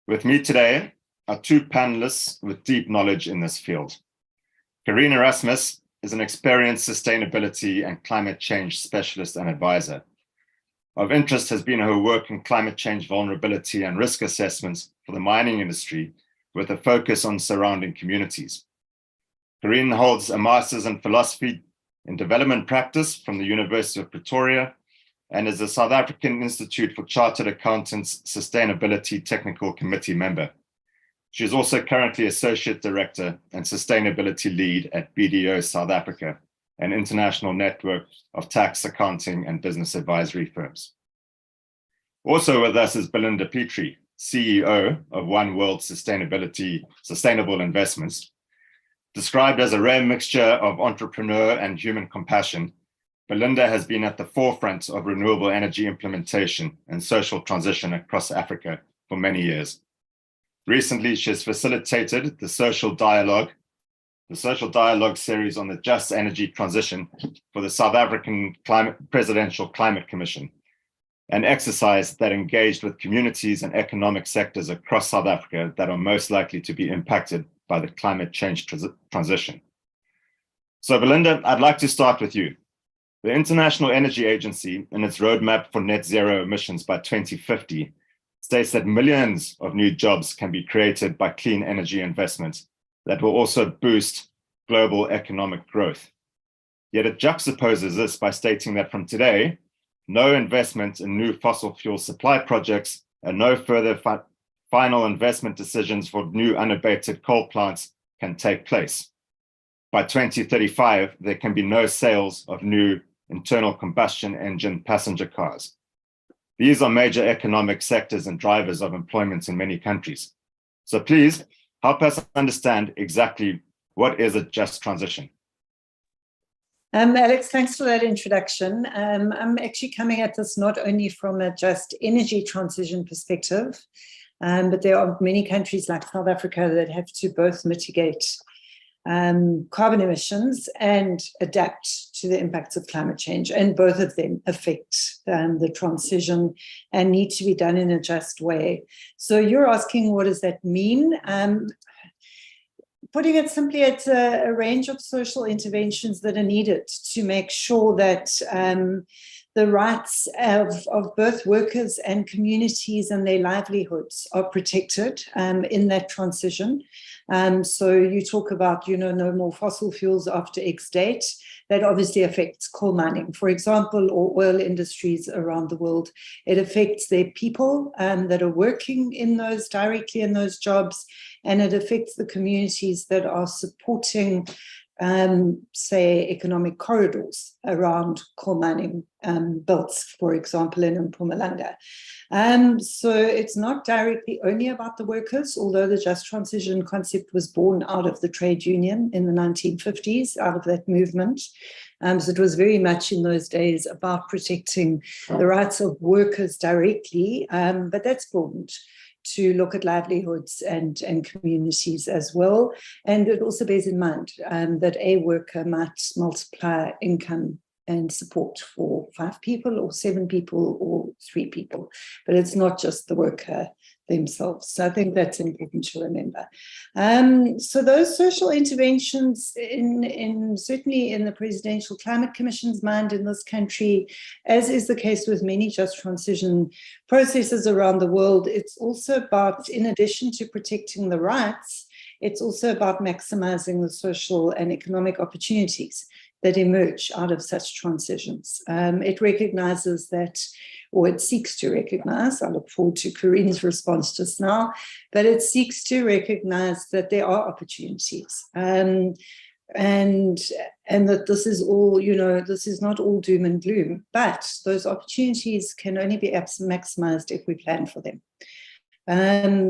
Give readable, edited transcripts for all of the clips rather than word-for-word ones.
With me today are two panelists with deep knowledge in this field. Karien Erasmus is an experienced sustainability and climate change specialist and advisor. Of interest has been her work in climate change vulnerability and risk assessments for the mining industry, with a focus on surrounding communities. Karien holds a master's in philosophy in development practice from the University of Pretoria and is a South African Institute for Chartered Accountants Sustainability Technical Committee member. She is also currently Associate Director and Sustainability Lead at BDO South Africa, an international network of tax, accounting, and business advisory firms. Also with us is Belynda, Petrie, CEO of One World Sustainable Investments. Described as a rare mixture of entrepreneur and human compassion, Belynda has been at the forefront of renewable energy implementation and social transition across Africa for many years. Recently, she has facilitated the social dialogue series on the just energy transition for the South African Presidential Climate Commission, an exercise that engaged with communities and economic sectors across South Africa that are most likely to be impacted by the climate change transition. So Belynda, I'd like to start with you. The International Energy Agency, in its roadmap for net zero emissions by 2050, states that millions of new jobs can be created by clean energy investments that will also boost global economic growth. Yet it juxtaposes this by stating that from today, no investment in new fossil fuel supply projects and no further final investment decisions for new unabated coal plants can take place. By 2035, there can be no sales of new internal combustion engine passenger cars. These are major economic sectors and drivers of employment in many countries. So please help us understand exactly what is a just transition. Alex, thanks for that introduction. I'm actually coming at this not only from a just energy transition perspective, but there are many countries like South Africa that have to both mitigate carbon emissions and adapt to the impacts of climate change, and both of them affect the transition and need to be done in a just way. So you're asking, what does that mean? Putting it simply, it's a range of social interventions that are needed to make sure that the rights of both workers and communities and their livelihoods are protected in that transition. So you talk about, no more fossil fuels after X date. That obviously affects coal mining, for example, or oil industries around the world. It affects their people that are working directly in those jobs, and it affects the communities that are supporting say, economic corridors around coal mining belts, for example, in Mpumalanga. So it's not directly only about the workers, although the just transition concept was born out of the trade union in the 1950s, out of that movement. So it was very much in those days about protecting the rights of workers directly, but that's broadened to look at livelihoods and communities as well. And it also bears in mind that a worker might multiply income and support for 5 people or 7 people or 3 people, but it's not just the worker themselves. So I think that's important to remember. So those social interventions, certainly in the Presidential Climate Commission's mind in this country, as is the case with many just transition processes around the world, it's also about, in addition to protecting the rights, it's also about maximizing the social and economic opportunities that emerge out of such transitions. It recognizes that, or it seeks to recognize, I look forward to Karien's response just now, but it seeks to recognize that there are opportunities and that this is all, this is not all doom and gloom, but those opportunities can only be maximized if we plan for them.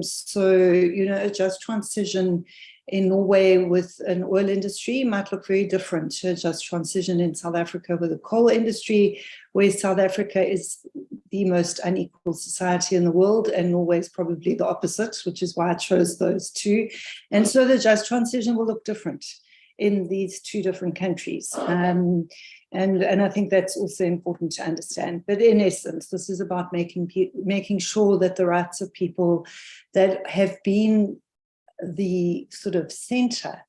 So, a just transition in Norway with an oil industry might look very different to a just transition in South Africa with a coal industry, where South Africa is the most unequal society in the world, and Norway is probably the opposite, which is why I chose those two. And so the just transition will look different in these two different countries. And I think that's also important to understand. But in essence, this is about making sure that the rights of people that have been the sort of center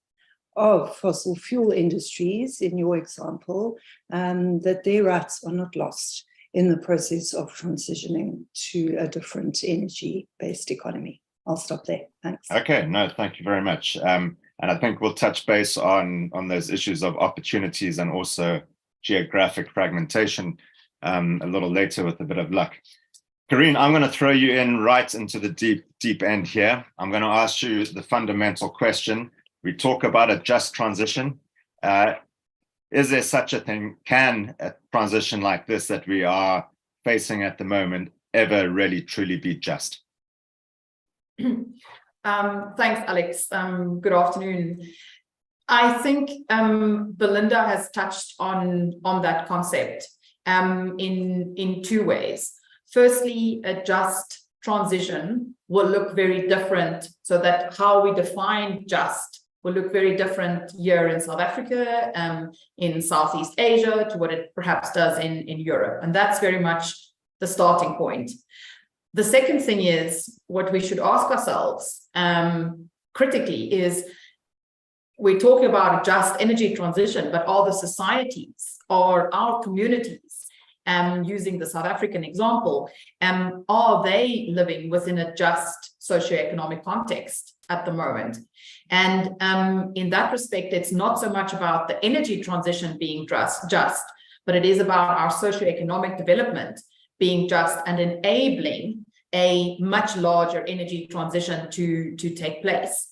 of fossil fuel industries, in your example, that their rights are not lost in the process of transitioning to a different energy-based economy. I'll stop there. Thanks. Okay, no, thank you very much. And I think we'll touch base on those issues of opportunities and also geographic fragmentation a little later with a bit of luck. Karien, I'm going to throw you in right into the deep end here. I'm going to ask you the fundamental question. We talk about a just transition. Is there such a thing? Can a transition like this that we are facing at the moment ever really truly be just? Thanks, Alex. Good afternoon. I think Belynda has touched on that concept in two ways. Firstly, a just transition will look very different, so that how we define just will look very different here in South Africa, in Southeast Asia, to what it perhaps does in Europe. And that's very much the starting point. The second thing is, what we should ask ourselves critically is, we're talking about a just energy transition, but are the societies or our communities, using the South African example, are they living within a just socioeconomic context at the moment? And in that respect, it's not so much about the energy transition being just, but it is about our socioeconomic development being just and enabling a much larger energy transition to take place.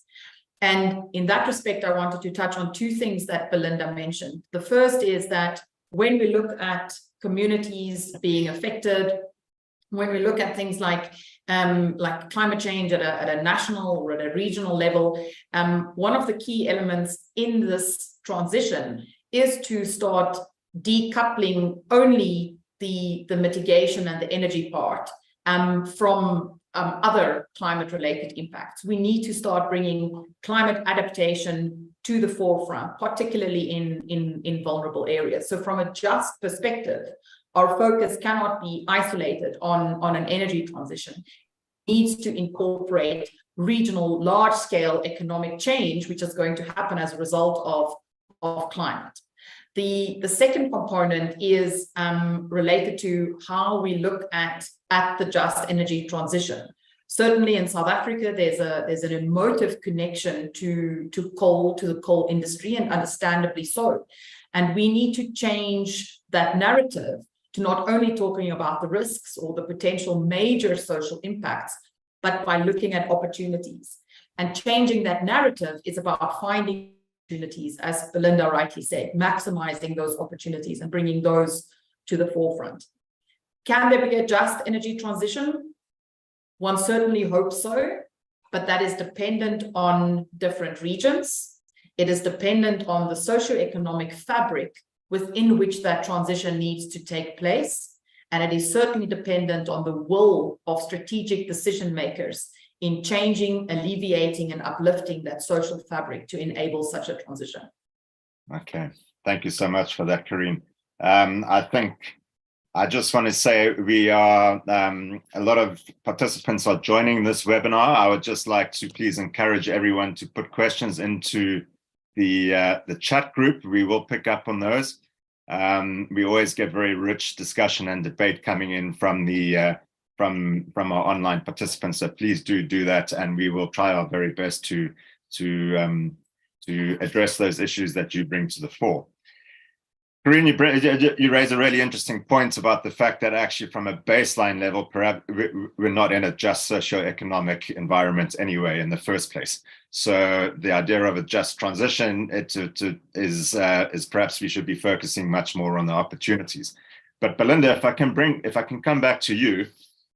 And in that respect, I wanted to touch on two things that Belynda mentioned. The first is that when we look at communities being affected, when we look at things like climate change at a national or at a regional level, one of the key elements in this transition is to start decoupling only the mitigation and the energy part from other climate-related impacts. We need to start bringing climate adaptation to the forefront, particularly in vulnerable areas. So from a just perspective, our focus cannot be isolated on an energy transition. It needs to incorporate regional, large-scale economic change, which is going to happen as a result of climate. The second component is related to how we look at the just energy transition. Certainly in South Africa, there's an emotive connection to coal, to the coal industry, and understandably so. And we need to change that narrative to not only talking about the risks or the potential major social impacts, but by looking at opportunities. And changing that narrative is about finding opportunities, as Belynda rightly said, maximizing those opportunities and bringing those to the forefront. Can there be a just energy transition? One certainly hopes so, but that is dependent on different regions. It is dependent on the socioeconomic fabric within which that transition needs to take place. And it is certainly dependent on the will of strategic decision makers in changing, alleviating, and uplifting that social fabric to enable such a transition. Okay, thank you so much for that, Karien. I think I just want to say we are, a lot of participants are joining this webinar. I would just like to please encourage everyone to put questions into the chat group. We will pick up on those. We always get very rich discussion and debate coming in from the from our online participants. So please do that, and we will try our very best to address those issues that you bring to the fore. Karien, you raise a really interesting point about the fact that actually from a baseline level, perhaps we're not in a just socioeconomic environment anyway in the first place. So the idea of a just transition is perhaps we should be focusing much more on the opportunities. But Belynda, if I can come back to you,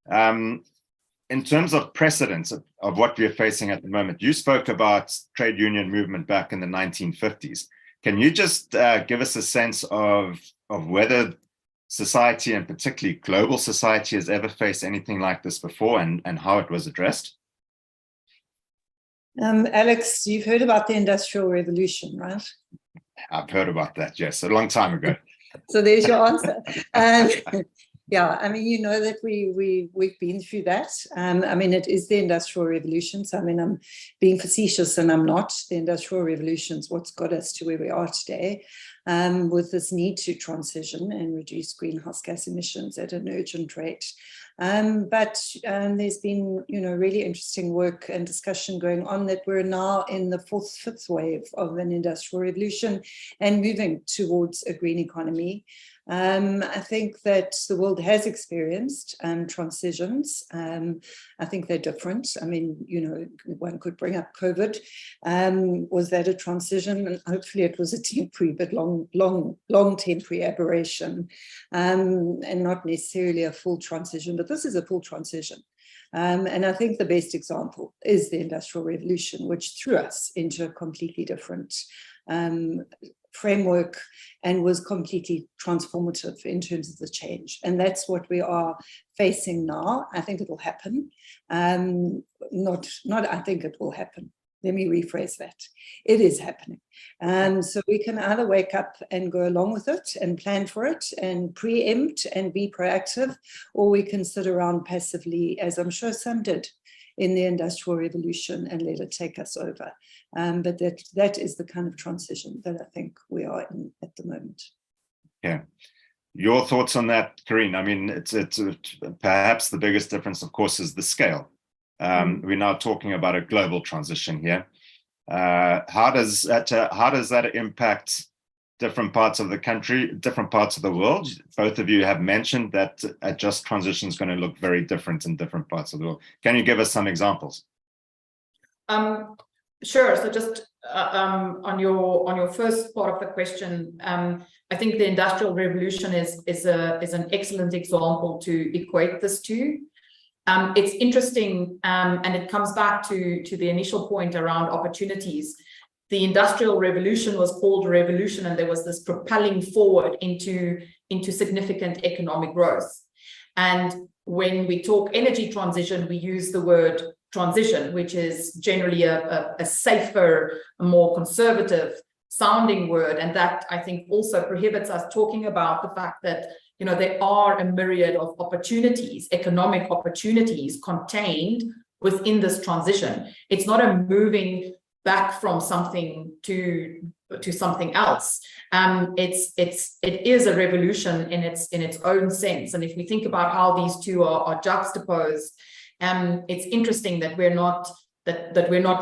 in terms of precedents of what we're facing at the moment, you spoke about trade union movement back in the 1950s. Can you just give us a sense of whether society, and particularly global society, has ever faced anything like this before, and how it was addressed? Alex, you've heard about the Industrial Revolution, right? I've heard about that, yes, a long time ago. So there's your answer. Yeah, I mean, you know that we've been through that. I mean, it is the Industrial Revolution. So, I mean, I'm being facetious and I'm not. The Industrial Revolution is what's got us to where we are today, with this need to transition and reduce greenhouse gas emissions at an urgent rate. But there's been, you know, really interesting work and discussion going on that we're now in the fifth wave of an industrial revolution and moving towards a green economy. I think that the world has experienced transitions. I think they're different. I mean, you know, one could bring up COVID. Was that a transition? And hopefully it was a temporary, but long temporary aberration, and not necessarily a full transition, but this is a full transition. And I think the best example is the Industrial Revolution, which threw us into a completely different framework and was completely transformative in terms of the change. And that's what we are facing now. I think it will happen. Not I think it will happen. Let me rephrase that. It is happening. So we can either wake up and go along with it and plan for it and preempt and be proactive, or we can sit around passively, as I'm sure some did in the Industrial Revolution, and let it take us over. But that is the kind of transition that I think we are in at the moment. Yeah. Your thoughts on that, Karien? I mean, it's perhaps the biggest difference, of course, is the scale. We're now talking about a global transition here. How does that impact different parts of the country, different parts of the world? Both of you have mentioned that a just transition is going to look very different in different parts of the world. Can you give us some examples? Sure. So just on your first part of the question, I think the Industrial Revolution is an excellent example to equate this to. It's interesting, and it comes back to the initial point around opportunities. The Industrial Revolution was called a revolution, and there was this propelling forward into significant economic growth. And when we talk energy transition, we use the word transition, which is generally a safer, more conservative sounding word. And that, I think, also prohibits us talking about the fact that, you know, there are a myriad of opportunities, economic opportunities contained within this transition. It's not a moving back from something to something else. It is a revolution in its own sense. And if we think about how these two are juxtaposed, it's interesting that we're not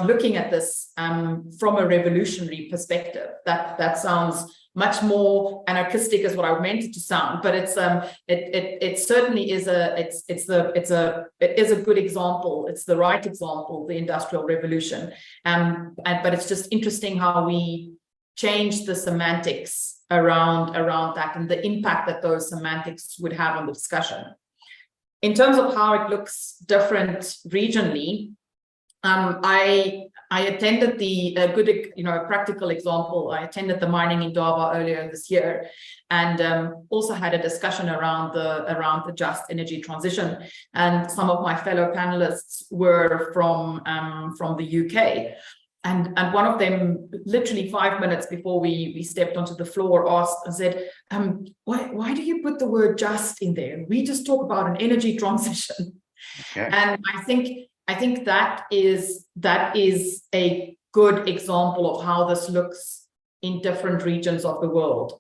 looking at this from a revolutionary perspective. That sounds much more anarchistic, is what I meant it to sound, but it certainly is it is a good example. It's the right example, the Industrial Revolution. But it's just interesting how we change the semantics around that and the impact that those semantics would have on the discussion. In terms of how it looks different regionally, I attended a practical example. I attended the Mining Indaba earlier this year, and also had a discussion around the just energy transition. And some of my fellow panelists were from the UK. And one of them, literally 5 minutes before we stepped onto the floor, asked and said, why do you put the word just in there? We just talk about an energy transition. Okay. And I think that is a good example of how this looks in different regions of the world.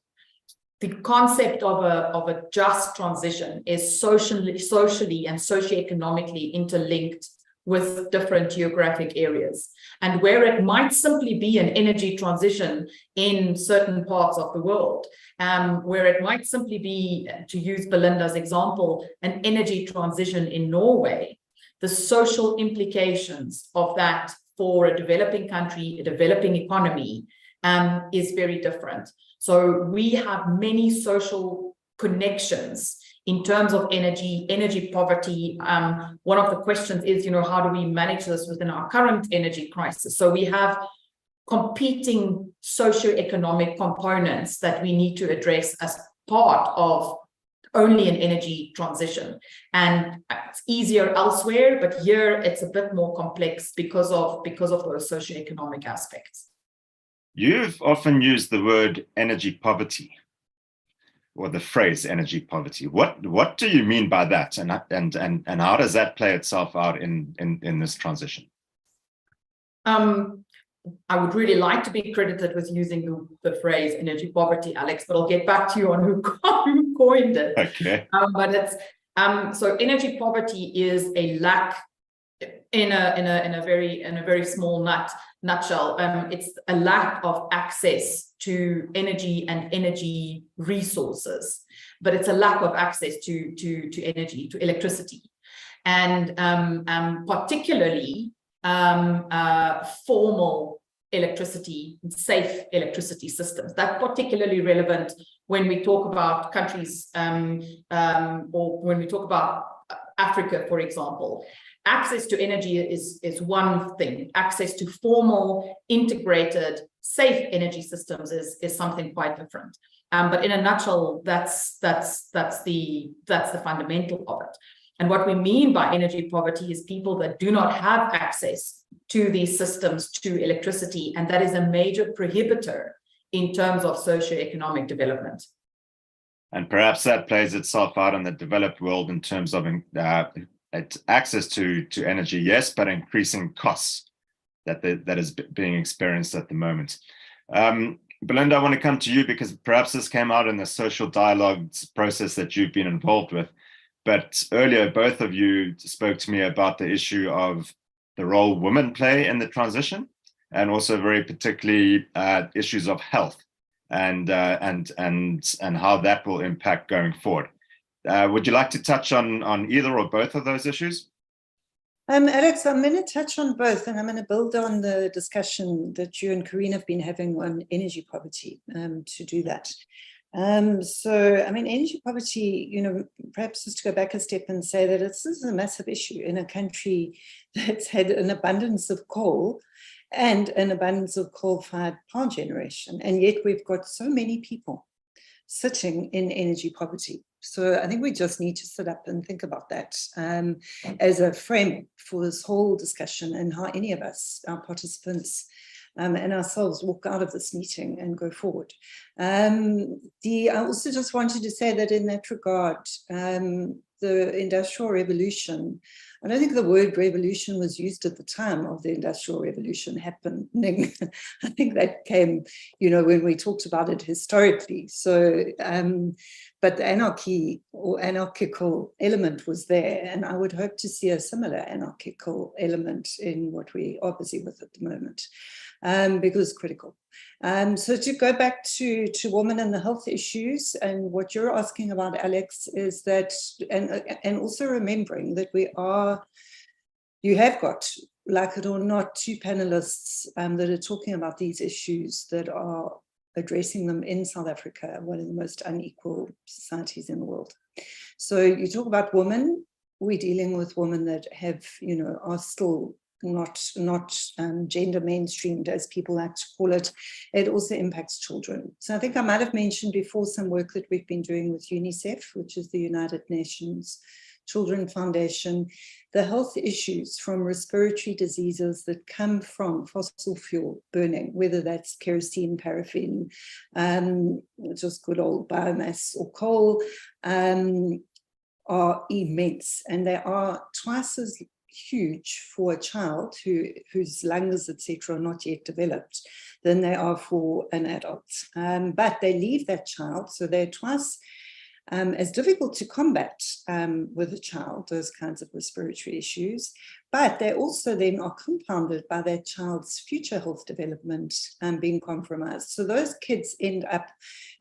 The concept of a just transition is socially and socioeconomically interlinked with different geographic areas. And where it might simply be an energy transition in certain parts of the world, where it might simply be, to use Belynda's example, an energy transition in Norway, the social implications of that for a developing country, a developing economy, is very different. So we have many social connections in terms of energy poverty. One of the questions is, how do we manage this within our current energy crisis? So we have competing socioeconomic components that we need to address as part of only an energy transition. And it's easier elsewhere, but here it's a bit more complex because of those socioeconomic aspects. You've often used the word energy poverty. or the phrase energy poverty. What do you mean by that, and how does that play itself out in this transition? I would really like to be credited with using the phrase energy poverty, Alex, but I'll get back to you on who coined it. Okay. But it's so energy poverty is a lack in a very small nutshell. It's a lack of access to energy and energy resources, but it's a lack of access to energy, to electricity, and particularly formal electricity, safe electricity systems. That's particularly relevant when we talk about countries or when we talk about Africa, for example. Access to energy is one thing. Access to formal, integrated, safe energy systems is something quite different. But in a nutshell, that's the fundamental of it. And what we mean by energy poverty is people that do not have access to these systems, to electricity, and that is a major prohibitor in terms of socioeconomic development. And perhaps that plays itself out in the developed world in terms of access to energy, yes, but increasing costs that is being experienced at the moment. Belynda, I want to come to you because perhaps this came out in the social dialogue process that you've been involved with. But earlier, both of you spoke to me about the issue of the role women play in the transition, and also very particularly issues of health and how that will impact going forward. Would you like to touch on either or both of those issues? Alex, I'm going to touch on both, and I'm going to build on the discussion that you and Karien have been having on energy poverty to do that. So, I mean, energy poverty, you know, perhaps just to go back a step and say that this is a massive issue in a country that's had an abundance of coal and an abundance of coal-fired power generation. And yet we've got so many people sitting in energy poverty. So I think we just need to sit up and think about that as a frame for this whole discussion, and how any of us, our participants, and ourselves walk out of this meeting and go forward. I also just wanted to say that in that regard, the Industrial Revolution, I don't think the word revolution was used at the time of the Industrial Revolution happening. I think that came, you know, when we talked about it historically. So, but the anarchy or anarchical element was there, and I would hope to see a similar anarchical element in what we are busy with at the moment. Because it's critical. So to go back to women and the health issues, and what you're asking about, Alex, is that, and also remembering that you have got, like it or not, two panelists that are talking about these issues, that are addressing them in South Africa, one of the most unequal societies in the world. So you talk about women, we're dealing with women that have, you know, are still not gender mainstreamed, as people like to call it. It also impacts children. So I think I might have mentioned before some work that we've been doing with UNICEF, which is the United Nations Children Foundation, the health issues from respiratory diseases that come from fossil fuel burning, whether that's kerosene, paraffin, just good old biomass or coal, are immense, and they are twice as huge for a child whose lungs, etc., are not yet developed than they are for an adult. But they leave that child, so they're twice as difficult to combat with a child, those kinds of respiratory issues. But they also then are compounded by that child's future health development being compromised. So those kids end up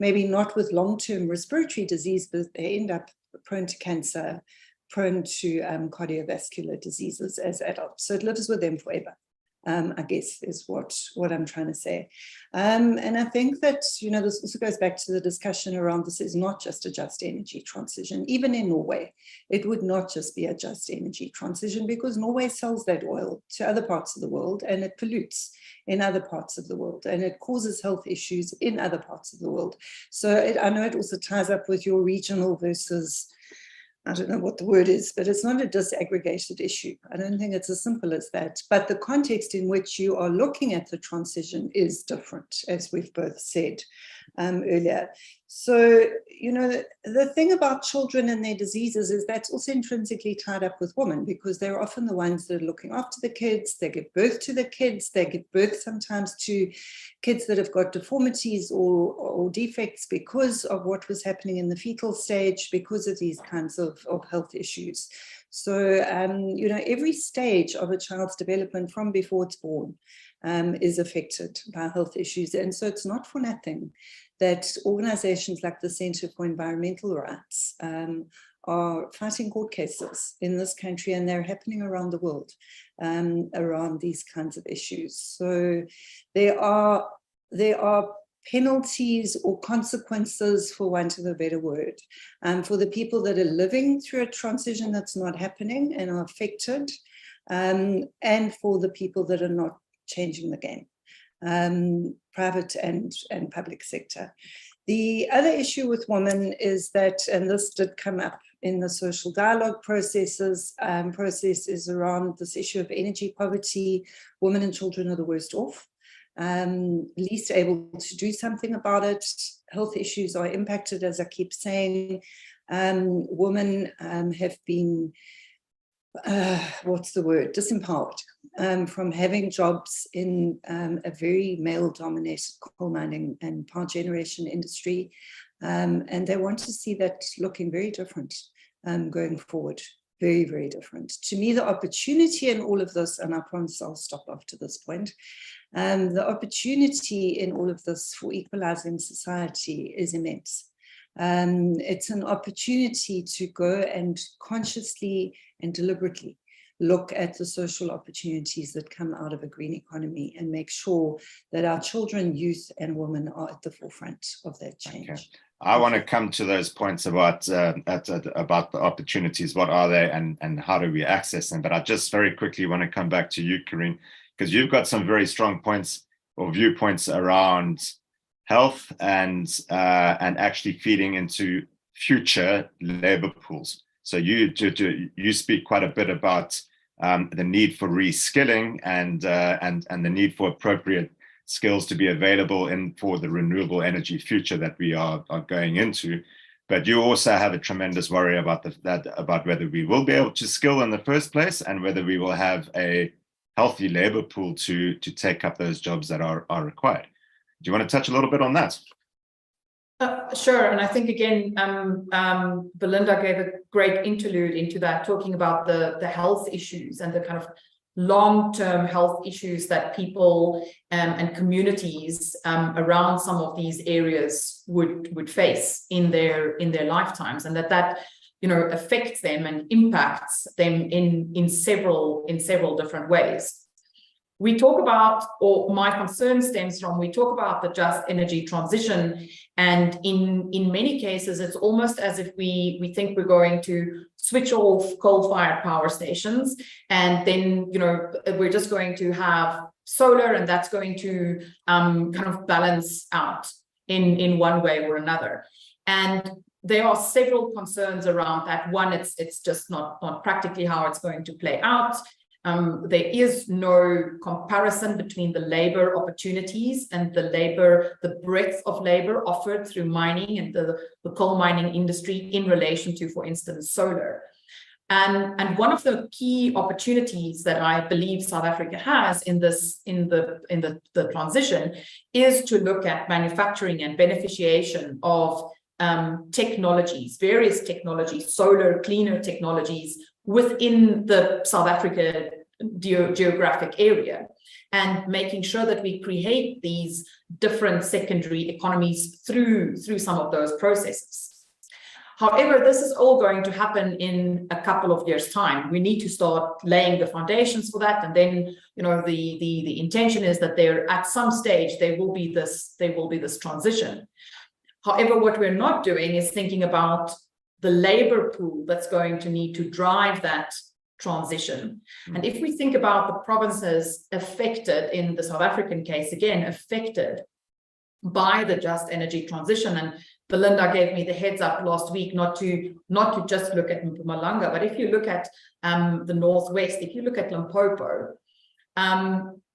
maybe not with long-term respiratory disease, but they end up prone to cancer, prone to cardiovascular diseases as adults. So it lives with them forever, I guess, is what I'm trying to say. And I think that, you know, this also goes back to the discussion around this is not just a just energy transition. Even in Norway, it would not just be a just energy transition, because Norway sells that oil to other parts of the world, and it pollutes in other parts of the world, and it causes health issues in other parts of the world. So I know it also ties up with your regional versus, I don't know what the word is, but it's not a disaggregated issue. I don't think it's as simple as that. But the context in which you are looking at the transition is different, as we've both said earlier. So, the thing about children and their diseases is that's also intrinsically tied up with women, because they're often the ones that are looking after the kids. They give birth to the kids. They give birth sometimes to kids that have got deformities or defects because of what was happening in the fetal stage, because of these kinds of health issues. So, every stage of a child's development from before it's born is affected by health issues. And so it's not for nothing that organizations like the Center for Environmental Rights are fighting court cases in this country, and they're happening around the world around these kinds of issues. So there are penalties or consequences, for want of a better word, for the people that are living through a transition that's not happening and are affected, and for the people that are not changing the game. Private and public sector. The other issue with women is that, and this did come up in the social dialogue processes around this issue of energy poverty. Women and children are the worst off, least able to do something about it. Health issues are impacted, as I keep saying. Women have been disempowered from having jobs in a very male-dominated coal mining and power generation industry. And they want to see that looking very different going forward, very, very different. To me, the opportunity in all of this, and I promise I'll stop after this point, the opportunity in all of this for equalizing society is immense. It's an opportunity to go and consciously and deliberately look at the social opportunities that come out of a green economy and make sure that our children, youth, and women are at the forefront of that change. Okay. I want to come to those points about the opportunities. What are they, and how do we access them? But I just very quickly want to come back to you, Karien, because you've got some very strong points or viewpoints around health and actually feeding into future labor pools. So you speak quite a bit about the need for reskilling and the need for appropriate skills to be available for the renewable energy future that we are going into. But you also have a tremendous worry about about whether we will be able to skill in the first place, and whether we will have a healthy labor pool to take up those jobs that are required. Do you want to touch a little bit on that? Sure. And I think, again, Belynda gave a great interlude into that, talking about the health issues and the kind of long-term health issues that people and communities around some of these areas would face in their lifetimes, and that affects them and impacts them in several different ways. We talk about, or my concern stems from, we talk about the just energy transition, and in many cases, it's almost as if we think we're going to switch off coal-fired power stations, and then, we're just going to have solar, and that's going to kind of balance out in one way or another. And there are several concerns around that. One, it's just not practically how it's going to play out. There is no comparison between the labor opportunities and the breadth of labor offered through mining and the coal mining industry in relation to, for instance, solar. And one of the key opportunities that I believe South Africa has in the transition is to look at manufacturing and beneficiation of technologies, various technologies, solar, cleaner technologies within the South Africa geographic area, and making sure that we create these different secondary economies through some of those processes. However, this is all going to happen in a couple of years' time. We need to start laying the foundations for that, and then the intention is that there at some stage there will be this transition. However, what we're not doing is thinking about the labor pool that's going to need to drive that transition. And if we think about the provinces affected in the South African case, again, affected by the just energy transition, and Belynda gave me the heads up last week not to just look at Mpumalanga, but if you look at the Northwest, if you look at Limpopo,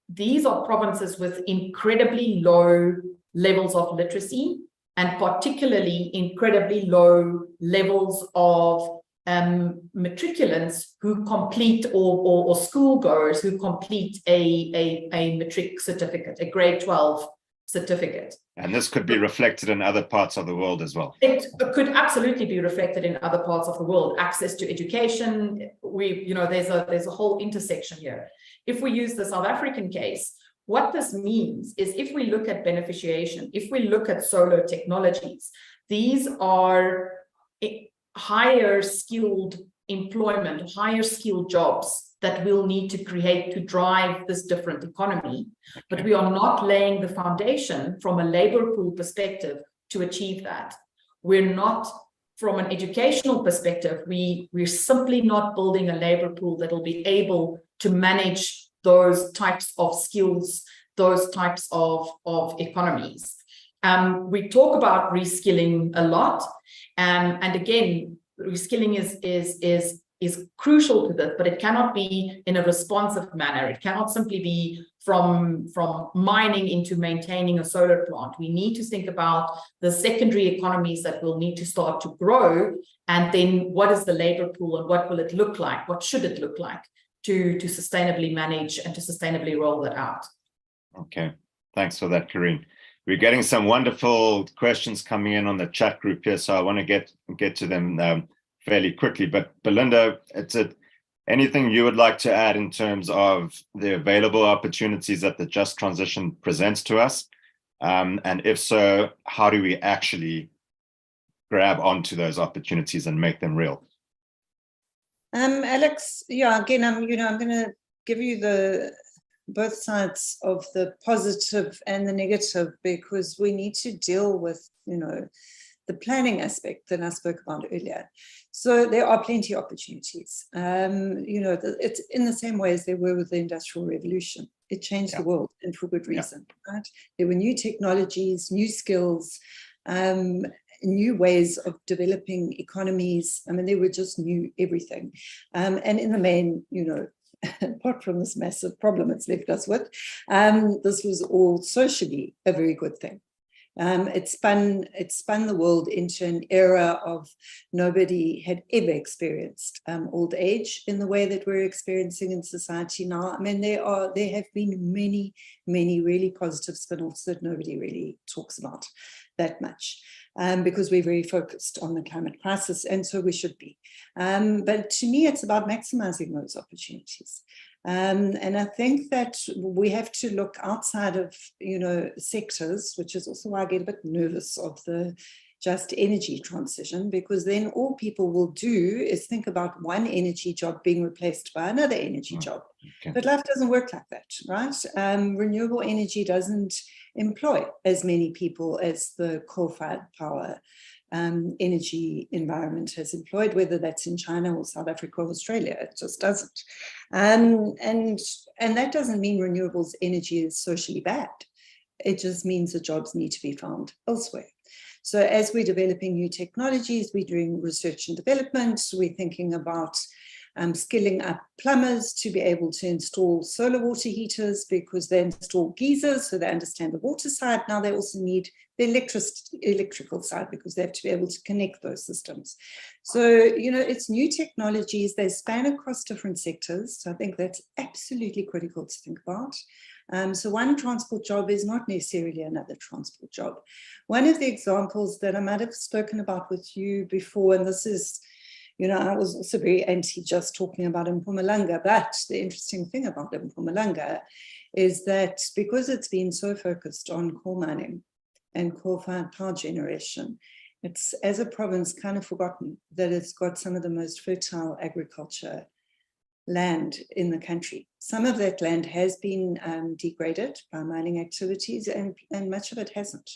these are provinces with incredibly low levels of literacy and particularly incredibly low levels of matriculants who complete or schoolgoers who complete a matric certificate, a grade 12 certificate. And this could be reflected in other parts of the world as well. It could absolutely be reflected in other parts of the world. Access to education, there's a whole intersection here. If we use the South African case, what this means is if we look at beneficiation, if we look at solar technologies, these are higher skilled employment, higher skilled jobs that we'll need to create to drive this different economy. But we are not laying the foundation from a labor pool perspective to achieve that. We're not, from an educational perspective, we're simply not building a labor pool that will be able to manage those types of skills, those types of economies. We talk about reskilling a lot. And again, reskilling is crucial to this, but it cannot be in a responsive manner. It cannot simply be from mining into maintaining a solar plant. We need to think about the secondary economies that will need to start to grow, and then what is the labor pool and what will it look like? What should it look like to sustainably manage and to sustainably roll that out? Okay, thanks for that, Karien. We're getting some wonderful questions coming in on the chat group here, so I want to get to them fairly quickly. But Belynda, anything you would like to add in terms of the available opportunities that the Just Transition presents to us? And if so, how do we actually grab onto those opportunities and make them real? Alex, yeah, again, I'm going to give you both sides of the positive and the negative, because we need to deal with, the planning aspect that I spoke about earlier. So there are plenty of opportunities. It's in the same way as there were with the Industrial Revolution. It changed the world, and for good reason, right? There were new technologies, new skills, new ways of developing economies. I mean, they were just new everything. And in the main, apart from this massive problem it's left us with, this was all socially a very good thing. It spun the world into an era of nobody had ever experienced old age in the way that we're experiencing in society now. I mean, there have been many, many really positive spin-offs that nobody really talks about that much, because we're very focused on the climate crisis, and so we should be. But to me, it's about maximizing those opportunities. And I think that we have to look outside of, sectors, which is also why I get a bit nervous of the just energy transition, because then all people will do is think about one energy job being replaced by another energy job. Okay. But life doesn't work like that, right? Renewable energy doesn't employ as many people as the coal-fired power energy environment has employed, whether that's in China or South Africa or Australia. It just doesn't. And that doesn't mean renewables energy is socially bad. It just means the jobs need to be found elsewhere. So as we're developing new technologies, we're doing research and development, we're thinking about skilling up plumbers to be able to install solar water heaters, because they install geysers, so they understand the water side. Now they also need the electrical side, because they have to be able to connect those systems. So, it's new technologies, they span across different sectors. So I think that's absolutely critical to think about. So one transport job is not necessarily another transport job. One of the examples that I might have spoken about with you before, and this is, I was also very anti just talking about Mpumalanga, but the interesting thing about Mpumalanga is that because it's been so focused on coal mining and coal-fired power generation, it's, as a province, kind of forgotten that it's got some of the most fertile agriculture land in the country. Some of that land has been degraded by mining activities, and much of it hasn't.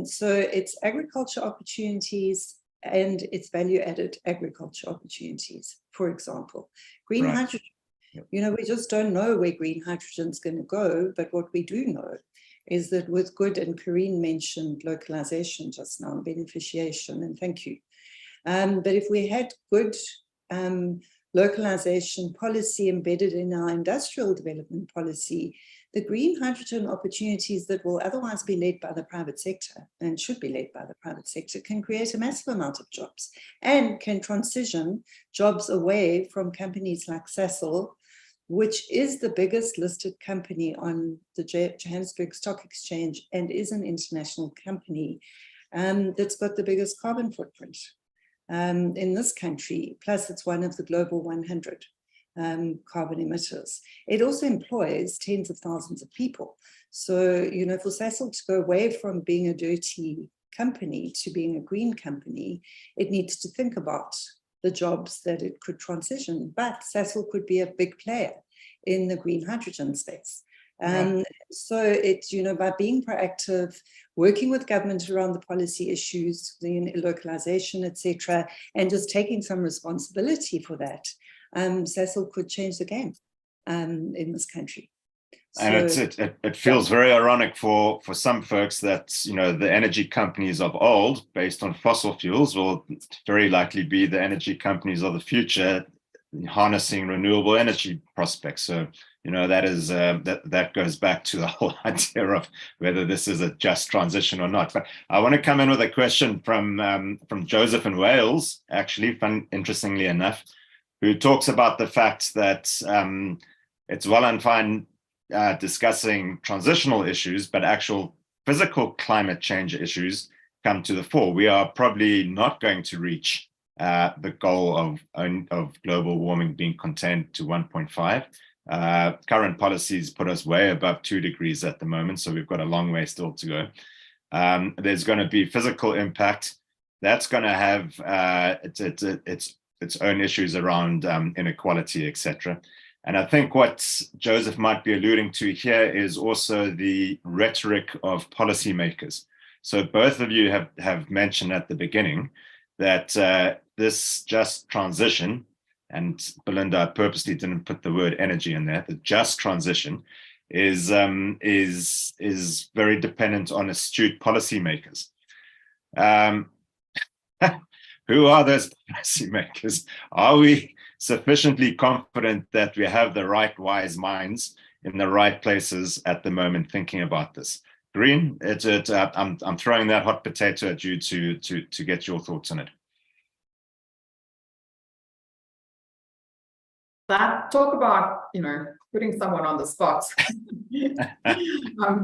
So it's agriculture opportunities and it's value-added agriculture opportunities. For example, green hydrogen. Yep. We just don't know where green hydrogen is going to go, but what we do know is that with good, and Karien mentioned localization just now, beneficiation, and thank you. But if we had good localization policy embedded in our industrial development policy, the green hydrogen opportunities that will otherwise be led by the private sector and should be led by the private sector can create a massive amount of jobs and can transition jobs away from companies like Sasol, which is the biggest listed company on the Johannesburg Stock Exchange and is an international company that's got the biggest carbon footprint in this country. Plus, it's one of the global 100 carbon emitters. It also employs tens of thousands of people. So, you know, for Sasol to go away from being a dirty company to being a green company, it needs to think about the jobs that it could transition. But Sasol could be a big player in the green hydrogen space. So it's, you know, by being proactive, working with government around the policy issues, the localization, etc., and just taking some responsibility for that, Sasol could change the game in this country. And So, it feels very ironic for some folks that, you know, the energy companies of old, based on fossil fuels, will very likely be the energy companies of the future, harnessing renewable energy prospects. So, you know, that is that goes back to the whole idea of whether this is a just transition or not. But I want to come in with a question from Joseph in Wales, actually, interestingly enough, who talks about the fact that it's well and fine discussing transitional issues, but actual physical climate change issues come to the fore. We are probably not going to reach the goal of global warming being contained to 1.5. Current policies put us way above 2 degrees at the moment, so we've got a long way still to go. There's going to be physical impact. That's going to have its own issues around inequality, etc. And I think what Joseph might be alluding to here is also the rhetoric of policymakers. So both of you have mentioned at the beginning that this just transition, and Belynda purposely didn't put the word energy in there, the just transition is very dependent on astute policymakers. Who are those policymakers? Are we sufficiently confident that we have the right wise minds in the right places at the moment thinking about this? Green, I'm throwing that hot potato at you to get your thoughts on it. That talk about, you know, putting someone on the spot.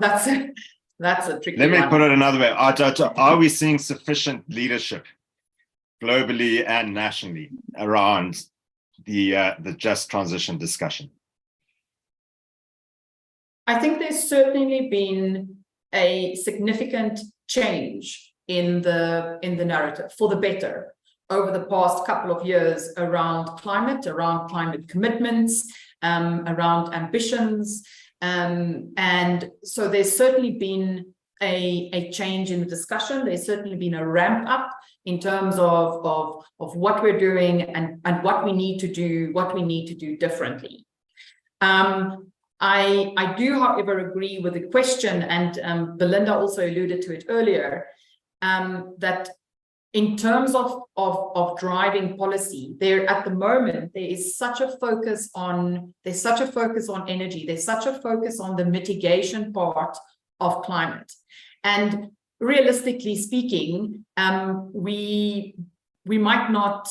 That's a tricky one. Let me put it another way. Are we seeing sufficient leadership globally and nationally around the just transition discussion? I think there's certainly been a significant change in the narrative for the better over the past couple of years around climate commitments, around ambitions, and so there's certainly been a change in the discussion. There's certainly been a ramp up in terms of what we're doing and what we need to do differently. I do, however, agree with the question, and Belynda also alluded to it earlier, that in terms of driving policy, at the moment there is such a focus on energy, there's such a focus on the mitigation part of climate, and realistically speaking, we might not,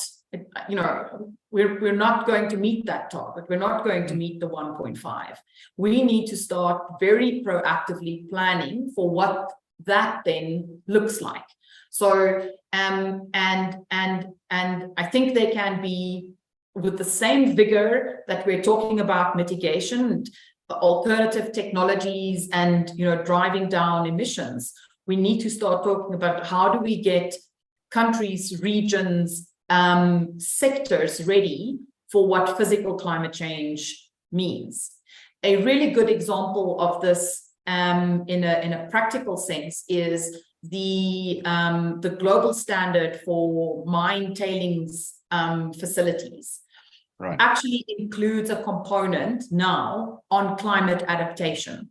you know, we're not going to meet that target. We're not going to meet the 1.5. We need to start very proactively planning for what that then looks like. So and I think they can be, with the same vigor that we're talking about mitigation, alternative technologies, and, you know, driving down emissions. We need to start talking about how do we get countries, regions, sectors ready for what physical climate change means. A really good example of this in a practical sense is the global standard for mine tailings facilities. Right. Actually includes a component now on climate adaptation.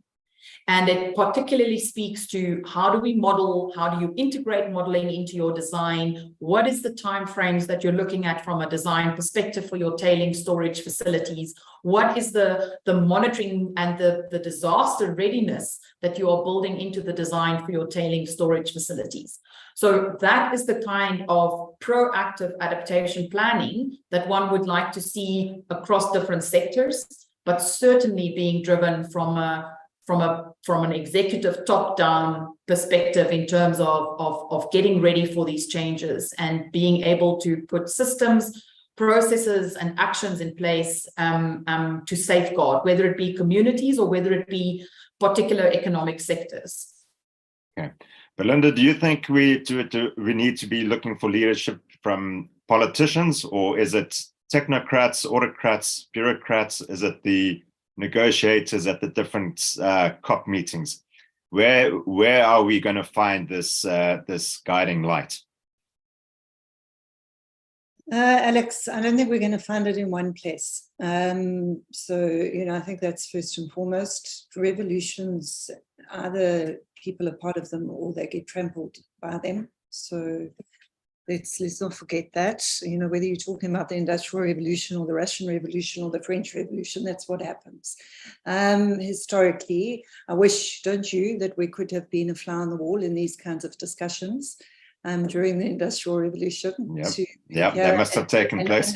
And it particularly speaks to how do we model, how do you integrate modeling into your design? What is the timeframes that you're looking at from a design perspective for your tailing storage facilities? What is the monitoring and the disaster readiness that you are building into the design for your tailing storage facilities? So that is the kind of proactive adaptation planning that one would like to see across different sectors, but certainly being driven from an executive top-down perspective in terms of getting ready for these changes and being able to put systems, processes, and actions in place to safeguard, whether it be communities or whether it be particular economic sectors. Okay. Belynda, do you think we need to be looking for leadership from politicians, or is it technocrats, autocrats, bureaucrats? Is it the negotiators at the different COP meetings? Where are we going to find this guiding light? Alex, I don't think we're going to find it in one place. So, I think that's first and foremost. Revolutions, either people are part of them or they get trampled by them. So let's not forget that. Whether you're talking about the Industrial Revolution or the Russian Revolution or the French Revolution, that's what happens. Historically, I wish, don't you, that we could have been a fly on the wall in these kinds of discussions during the Industrial Revolution. Yeah, they must have taken place.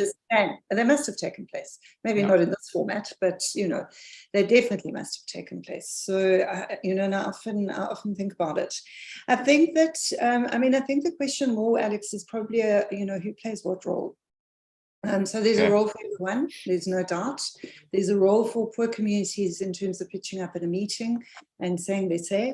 They must have taken place. Maybe not in this format, but they definitely must have taken place. So and I often think about it. I think that I think the question more, Alex, is probably who plays what role. So there's a role for everyone, there's no doubt. There's a role for poor communities in terms of pitching up at a meeting and saying their say.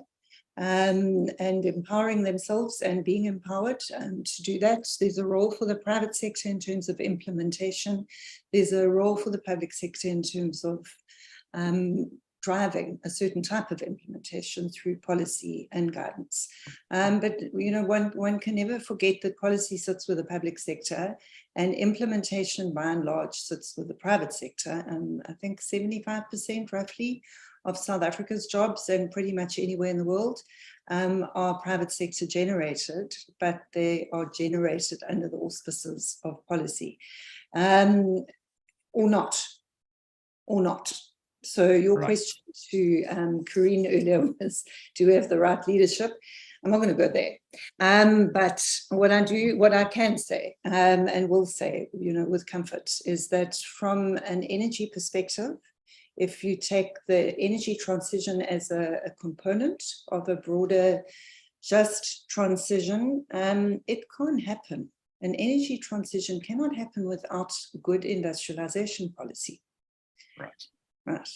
And empowering themselves and being empowered to do that. There's a role for the private sector in terms of implementation. There's a role for the public sector in terms of driving a certain type of implementation through policy and guidance. But one can never forget that policy sits with the public sector and implementation by and large sits with the private sector. I think 75% roughly of South Africa's jobs and pretty much anywhere in the world are private sector generated, but they are generated under the auspices of policy, or not. So your question to Karien earlier was, do we have the right leadership? I'm not going to go there. But what I can say and will say, with comfort, is that from an energy perspective, if you take the energy transition as a component of a broader just transition, it can't happen. An energy transition cannot happen without good industrialization policy. Right.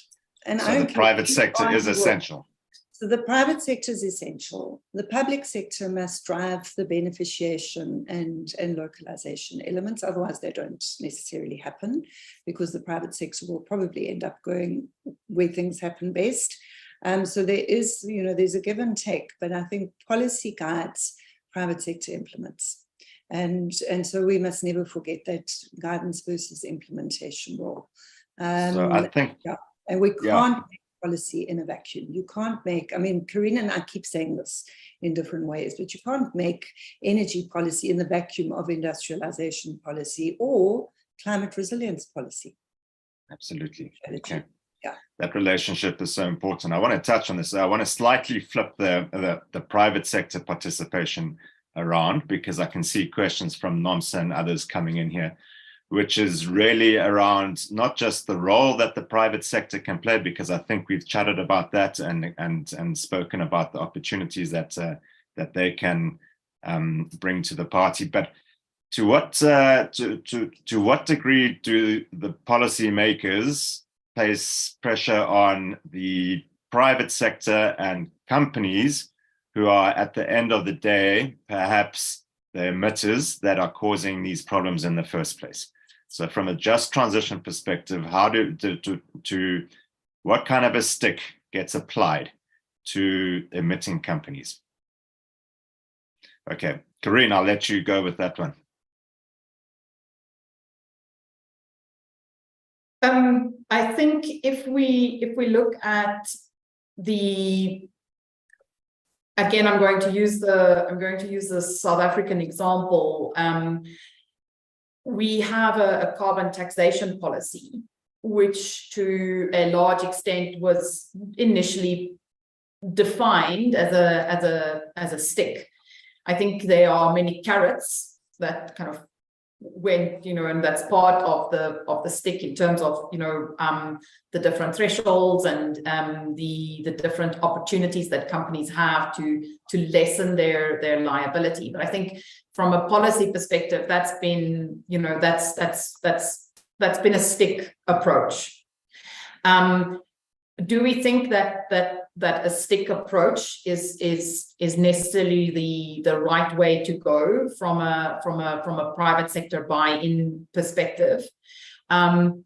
And so the private sector is essential. So the private sector is essential. The public sector must drive the beneficiation and localization elements. Otherwise, they don't necessarily happen because the private sector will probably end up going where things happen best. So there is, there's a give and take, but I think policy guides, private sector implements. And so we must never forget that guidance versus implementation role. So I think, and we can't make policy in a vacuum. You can't make, Karien and I keep saying this in different ways, but you can't make energy policy in the vacuum of industrialization policy or climate resilience policy. Absolutely. Okay. Yeah. That relationship is so important. I want to touch on this. I want to slightly flip the private sector participation around, because I can see questions from Nomsa and others coming in here, which is really around not just the role that the private sector can play, because I think we've chatted about that and spoken about the opportunities that they can bring to the party, but to what degree do the policymakers place pressure on the private sector and companies who are at the end of the day perhaps the emitters that are causing these problems in the first place? So from a just transition perspective, how what kind of a stick gets applied to emitting companies? Okay, Karien, I'll let you go with that one. I think if we look at again, I'm going to use the South African example. We have a carbon taxation policy, which to a large extent was initially defined as a stick. I think there are many carrots that kind of went, and that's part of the stick in terms of, the different thresholds and the different opportunities that companies have to lessen their liability. But I think from a policy perspective, that's been, that's been a stick approach. Do we think that a stick approach is necessarily the right way to go from a private sector buy-in perspective? I'm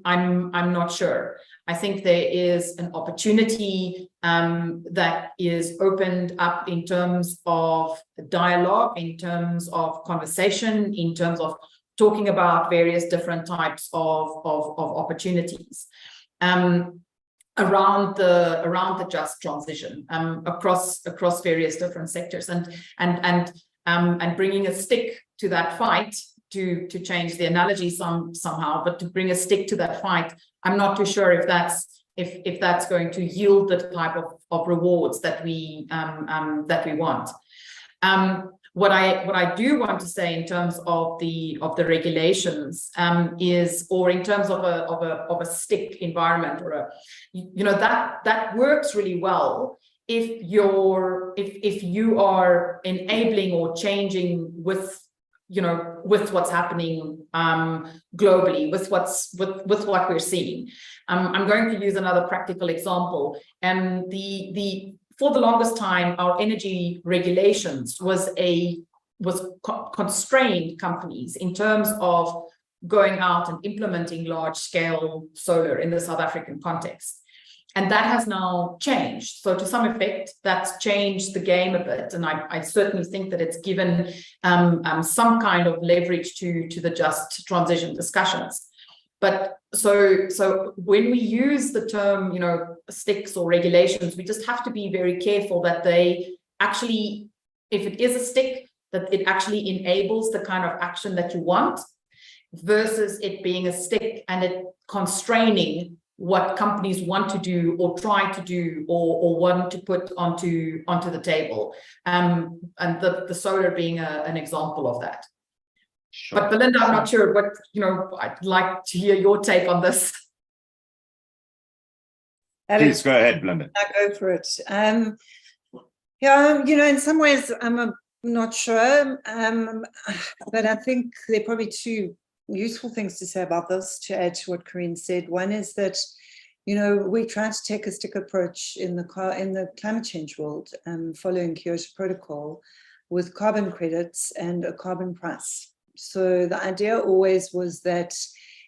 not sure. I think there is an opportunity that is opened up in terms of dialogue, in terms of conversation, in terms of talking about various different types of opportunities. Around the just transition across various different sectors, and bringing a stick to that fight, to change the analogy somehow, but to bring a stick to that fight, I'm not too sure if that's going to yield the type of rewards that we want. What I do want to say in terms of the regulations is, or in terms of a stick environment, or that works really well if you are enabling or changing with what's happening globally, with what we're seeing. I'm going to use another practical example, and for the longest time, our energy regulations constrained companies in terms of going out and implementing large-scale solar in the South African context. And that has now changed. So to some effect, that's changed the game a bit. And I certainly think that it's given some kind of leverage to the just transition discussions. But so when we use the term, sticks or regulations, we just have to be very careful that they actually, if it is a stick, that it actually enables the kind of action that you want, versus it being a stick and it constraining what companies want to do or try to do or want to put onto the table. And the solar being an example of that. Sure. But Belynda, I'm not sure what, I'd like to hear your take on this. Please go ahead, Belynda. I'll go for it. In some ways, I'm not sure, but I think there are probably two useful things to say about this, to add to what Karien said. One is that, we try to take a stick approach in the climate change world, following Kyoto Protocol, with carbon credits and a carbon price. So the idea always was that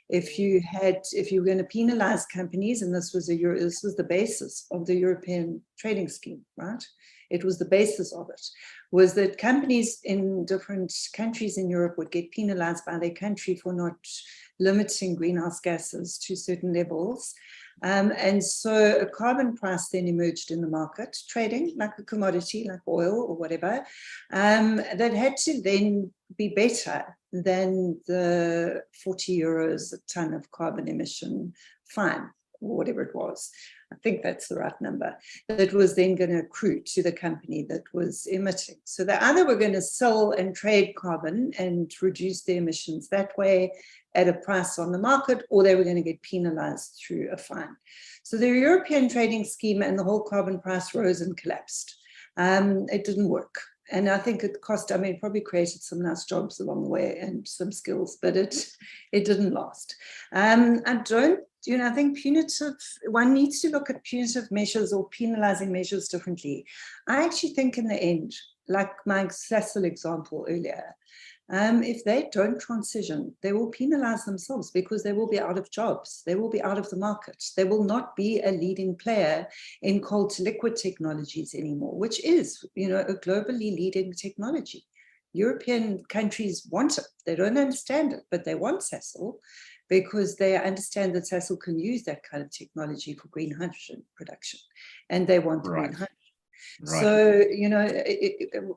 if you were going to penalize companies, and this was the basis of the European trading scheme, right? It was the basis of it, was that companies in different countries in Europe would get penalized by their country for not limiting greenhouse gases to certain levels. And so a carbon price then emerged in the market, trading like a commodity, like oil or whatever, that had to then be better than the 40 euros a ton of carbon emission fine, or whatever it was. I think that's the right number. That was then going to accrue to the company that was emitting. So they either were going to sell and trade carbon and reduce their emissions that way at a price on the market, or they were going to get penalized through a fine. So the European trading scheme and the whole carbon price rose and collapsed. It didn't work. And I think it cost, it probably created some nice jobs along the way and some skills, but it didn't last. I think one needs to look at punitive measures or penalizing measures differently. I actually think in the end, like my Cecil example earlier, if they don't transition, they will penalize themselves because they will be out of jobs. They will be out of the market. They will not be a leading player in coal to liquid technologies anymore, which is, a globally leading technology. European countries want it. They don't understand it, but they want Cecil. because they understand that Sasol can use that kind of technology for green hydrogen production, and they want the green hydrogen. Right. So,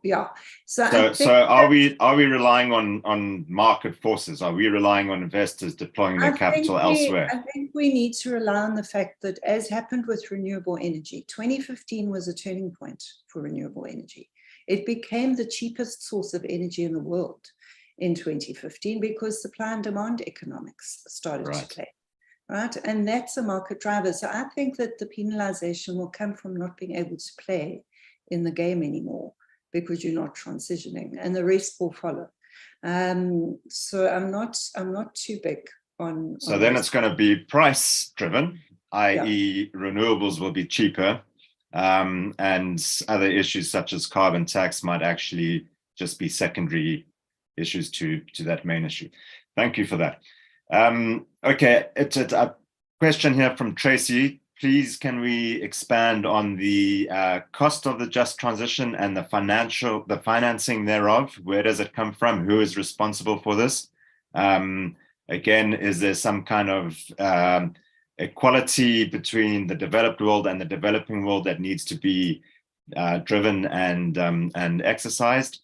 yeah. So are we relying on market forces? Are we relying on investors deploying their capital elsewhere? I think we need to rely on the fact that, as happened with renewable energy, 2015 was a turning point for renewable energy. It became the cheapest source of energy in the world in 2015 because supply and demand economics started to play. Right. And that's a market driver. So I think that the penalization will come from not being able to play in the game anymore because you're not transitioning, and the rest will follow. So I'm not too big on. So then it's going to be price driven, i.e. renewables will be cheaper, and other issues such as carbon tax might actually just be secondary issues to that main issue. Thank you for that. Okay, it's a question here from Tracy. Please, can we expand on the cost of the just transition and the financing thereof? Where does it come from? Who is responsible for this? Again, is there some kind of equality between the developed world and the developing world that needs to be driven and exercised?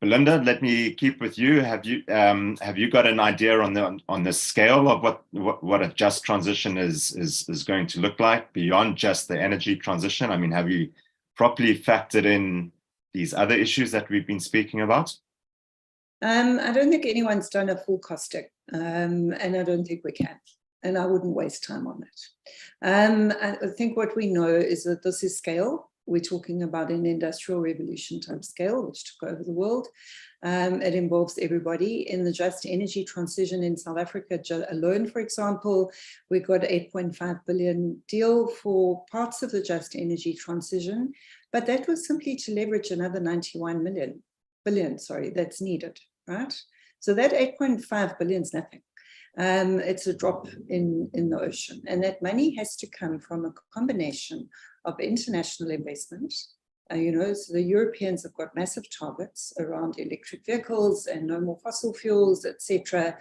Belynda, let me keep with you. Have you got an idea on the scale of what a just transition is going to look like beyond just the energy transition? I mean, have you properly factored in these other issues that we've been speaking about? I don't think anyone's done a full costing, and I don't think we can, and I wouldn't waste time on it. I think what we know is that this is scale. We're talking about an industrial revolution type scale, which took over the world. It involves everybody. In the just energy transition in South Africa alone, for example, we got an 8.5 billion deal for parts of the just energy transition, but that was simply to leverage another 91 billion, that's needed, right? So that 8.5 billion is nothing. It's a drop in the ocean, and that money has to come from a combination of international investment. So the Europeans have got massive targets around electric vehicles and no more fossil fuels, etc.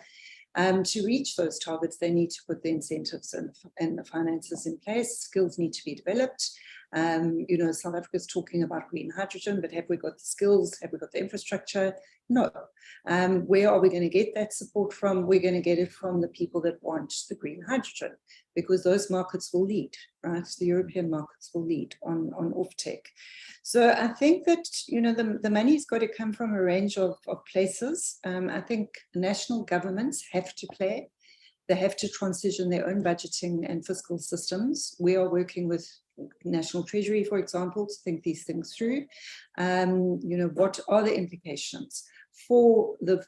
To reach those targets, they need to put the incentives and the finances in place. Skills need to be developed. South Africa is talking about green hydrogen, but have we got the skills? Have we got the infrastructure? No. Where are we going to get that support from? We're going to get it from the people that want the green hydrogen, because those markets will lead, right? The European markets will lead on offtake. So I think that, the money's got to come from a range of places. I think national governments have to play. They have to transition their own budgeting and fiscal systems. We are working with National Treasury, for example, to think these things through. What are the implications for the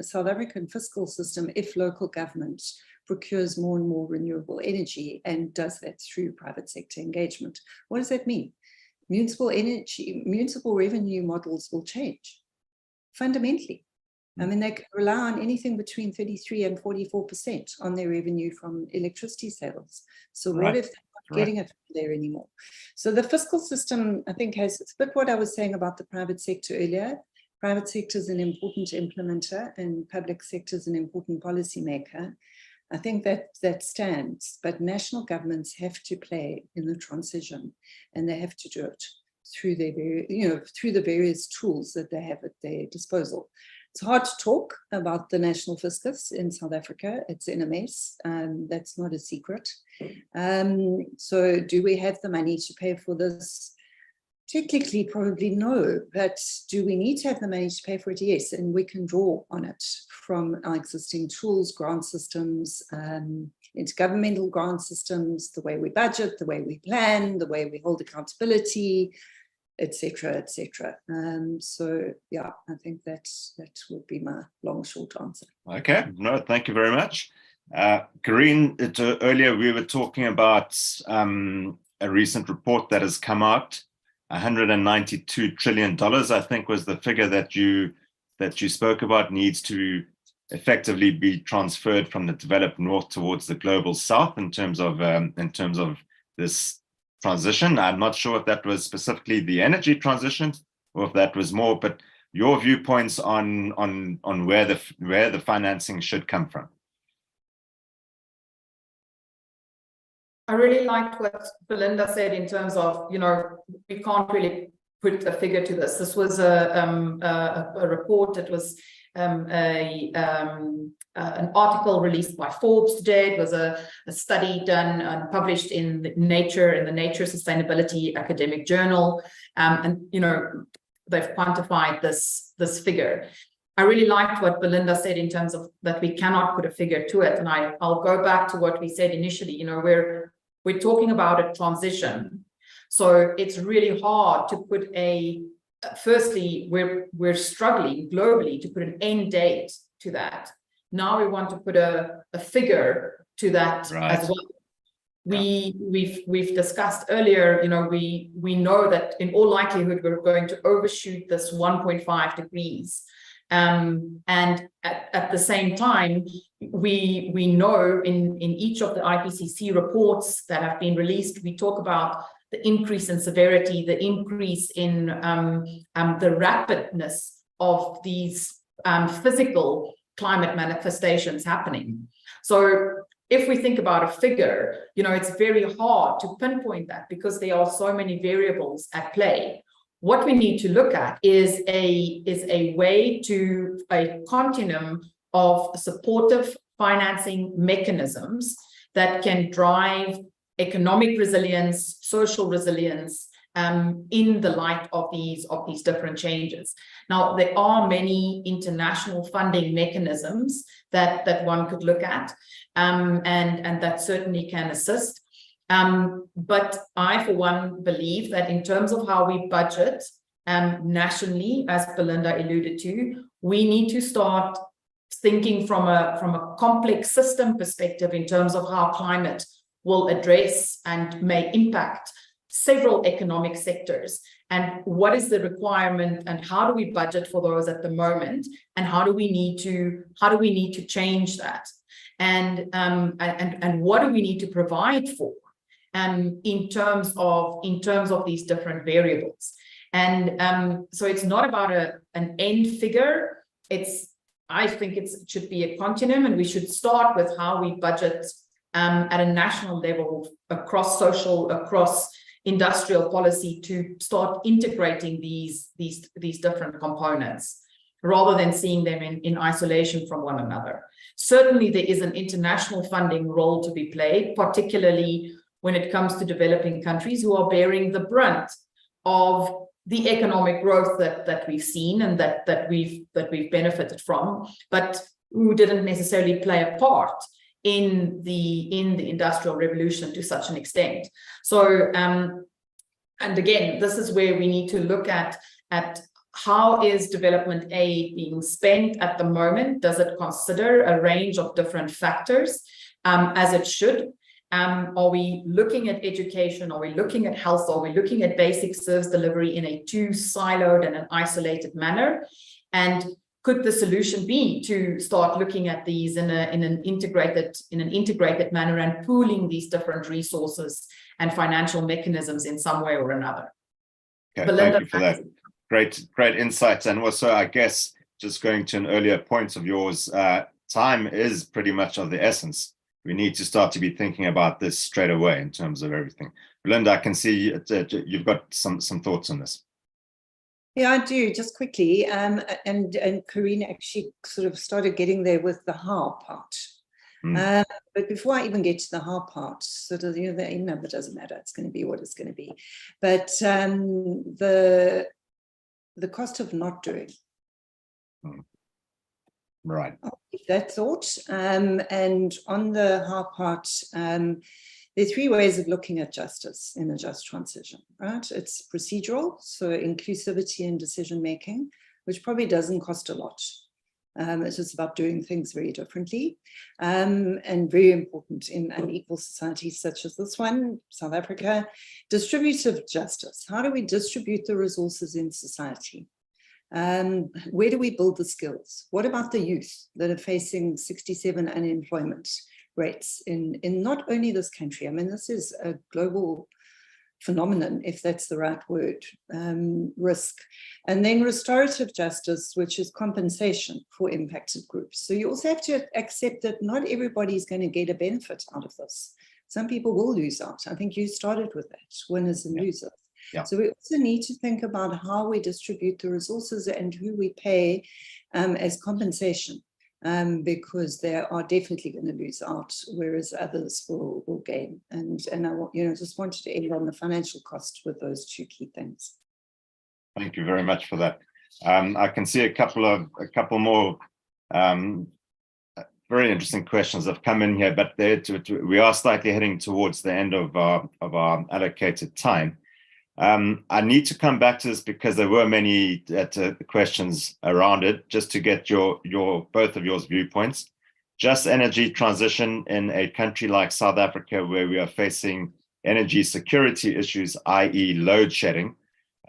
South African fiscal system if local government procures more and more renewable energy and does that through private sector engagement? What does that mean? Municipal revenue models will change fundamentally. I mean, they can rely on anything between 33 and 44% on their revenue from electricity sales. So what if they're not getting it from there anymore? So the fiscal system, I think, it's a bit what I was saying about the private sector earlier. Private sector is an important implementer and public sector is an important policy maker. I think that stands, but national governments have to play in the transition, and they have to do it through through the various tools that they have at their disposal. It's hard to talk about the national fiscus in South Africa. It's in a mess. That's not a secret. So do we have the money to pay for this? Technically, probably no, but do we need to have the money to pay for it? Yes, and we can draw on it from our existing tools, grant systems, intergovernmental grant systems, the way we budget, the way we plan, the way we hold accountability, etc., etc. So yeah, I think that would be my long, short answer. Okay, no, thank you very much. Karien, earlier we were talking about a recent report that has come out. $192 trillion, I think, was the figure that you spoke about, needs to effectively be transferred from the developed north towards the global south in terms of this transition. I'm not sure if that was specifically the energy transition or if that was more, but your viewpoints on where the financing should come from. I really liked what Belynda said in terms of, you know, we can't really put a figure to this. This was a report. It was an article released by Forbes today. It was a study done and published in the Nature Sustainability Academic Journal, and you know, they've quantified this figure. I really liked what Belynda said in terms of that we cannot put a figure to it, and I'll go back to what we said initially. You know, we're talking about a transition, so it's really hard to put a. Firstly, we're struggling globally to put an end date to that. Now we want to put a figure to that as well. We've discussed earlier, you know, we know that in all likelihood we're going to overshoot this 1.5 degrees. And at the same time, we know in each of the IPCC reports that have been released, we talk about the increase in severity, the increase in the rapidness of these physical climate manifestations happening. So if we think about a figure, you know, it's very hard to pinpoint that because there are so many variables at play. What we need to look at is a way to a continuum of supportive financing mechanisms that can drive economic resilience, social resilience, in the light of these different changes. Now, there are many international funding mechanisms that one could look at, and that certainly can assist. But I, for one, believe that in terms of how we budget nationally, as Belynda alluded to, we need to start thinking from a complex system perspective in terms of how climate will address and may impact several economic sectors, and what is the requirement and how do we budget for those at the moment, and how do we need to change that, and what do we need to provide for in terms of these different variables. And so it's not about an end figure. I think it should be a continuum, and we should start with how we budget at a national level across social, across industrial policy, to start integrating these different components rather than seeing them in isolation from one another. Certainly there is an international funding role to be played, particularly when it comes to developing countries who are bearing the brunt of the economic growth that we've seen and that we've benefited from, but who didn't necessarily play a part in the industrial revolution to such an extent. So and again, this is where we need to look at how is development aid being spent at the moment. Does it consider a range of different factors as it should? Are we looking at education? Are we looking at health? Are we looking at basic service delivery in a too siloed and an isolated manner? And could the solution be to start looking at these in an integrated manner and pooling these different resources and financial mechanisms in some way or another? Okay, Belynda, thank you for that. Great insights. And also, I guess, just going to an earlier point of yours, time is pretty much of the essence. We need to start to be thinking about this straight away in terms of everything. Belynda, I can see you've got some thoughts on this. Yeah, I do, just quickly. And Karien actually sort of started getting there with the how part. But before I even get to the how part, sort of, the end number doesn't matter. It's going to be what it's going to be. But the cost of not doing. Right. That thought. And on the how part, there are three ways of looking at justice in a just transition, right? It's procedural, so inclusivity in decision making, which probably doesn't cost a lot. It's just about doing things very differently, and very important in unequal societies such as this one, South Africa. Distributive justice. How do we distribute the resources in society? Where do we build the skills? What about the youth that are facing 67 unemployment rates in not only this country? I mean, this is a global phenomenon, if that's the right word, risk. And then restorative justice, which is compensation for impacted groups. So you also have to accept that not everybody is going to get a benefit out of this. Some people will lose out. I think you started with that, winners and losers. Yeah. So we also need to think about how we distribute the resources and who we pay as compensation, because they are definitely going to lose out, whereas others will gain. And I just wanted to end on the financial cost with those two key things. Thank you very much for that. I can see a couple more very interesting questions have come in here, but we are slightly heading towards the end of our allocated time. I need to come back to this because there were many questions around it, just to get both of your viewpoints. Just energy transition in a country like South Africa, where we are facing energy security issues, i.e. load shedding.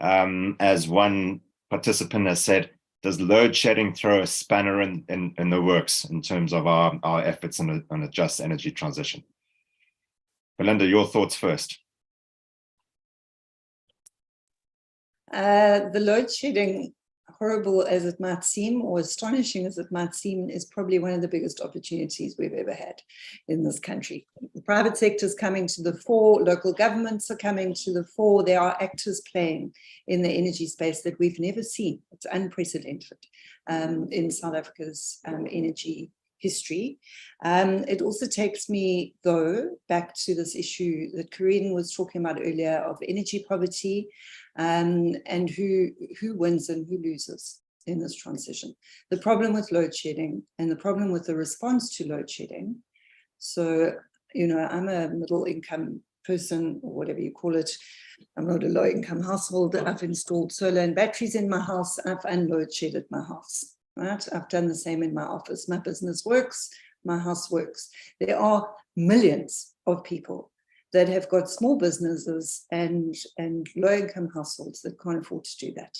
As one participant has said, does load shedding throw a spanner in the works in terms of our efforts on a just energy transition? Belynda, your thoughts first. The load shedding, horrible as it might seem, or astonishing as it might seem, is probably one of the biggest opportunities we've ever had in this country. The private sector is coming to the fore, local governments are coming to the fore. There are actors playing in the energy space that we've never seen. It's unprecedented in South Africa's energy history. It also takes me, though, back to this issue that Karien was talking about earlier of energy poverty, and who wins and who loses in this transition. The problem with load shedding and the problem with the response to load shedding. So, I'm a middle income person, or whatever you call it. I'm not a low income household. I've installed solar and batteries in my house. I've unload shedded my house. Right? I've done the same in my office. My business works, my house works. There are millions of people that have got small businesses and low-income households that can't afford to do that.